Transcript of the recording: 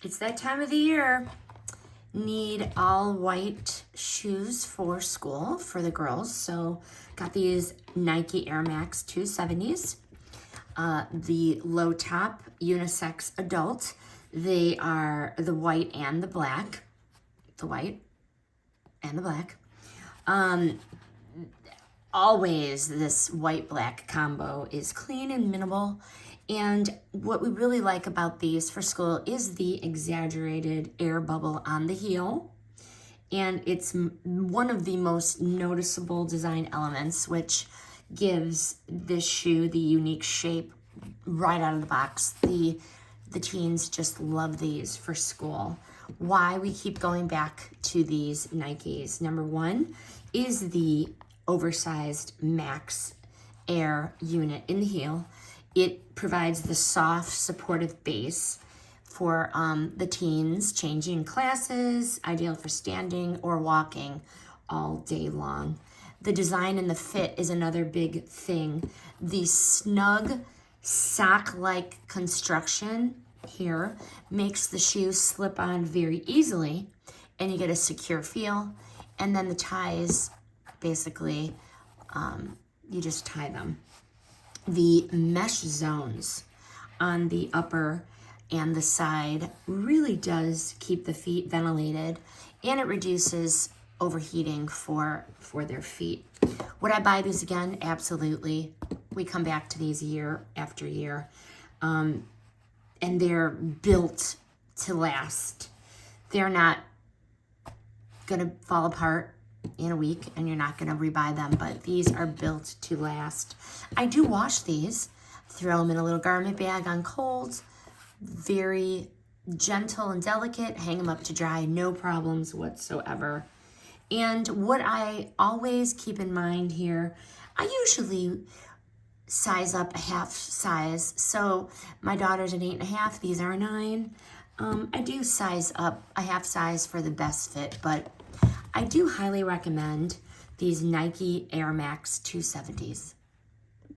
It's that time of the year. Need all white shoes for school for the girls. So got these Nike Air Max 270s. The low top unisex adult. They are the white and the black. The white and the black. Always this white black combo is clean and minimal. And what we really like about these for school is the exaggerated air bubble on the heel. And it's one of the most noticeable design elements, which gives this shoe the unique shape right out of the box. The teens just love these for school. Why we keep going back to these Nikes. Number one is the oversized Max Air unit in the heel. It provides the soft, supportive base for the teens changing classes, ideal for standing or walking all day long. The design and the fit is another big thing. The snug sock-like construction here makes the shoe slip on very easily, and you get a secure feel. And then the ties, basically, you just tie them. The mesh zones on the upper and the side really does keep the feet ventilated, and it reduces overheating for their feet. Would I buy these again? Absolutely. We come back to these year after year, and they're built to last. They're not gonna fall apart in a week, and you're not gonna rebuy them, but these are built to last. I do wash these, throw them in a little garment bag on cold, very gentle and delicate, hang them up to dry, no problems whatsoever. And what I always keep in mind here, I usually size up a half size. So my daughter's an 8.5, these are a 9. I do size up a half size for the best fit, but I do highly recommend these Nike Air Max 270s.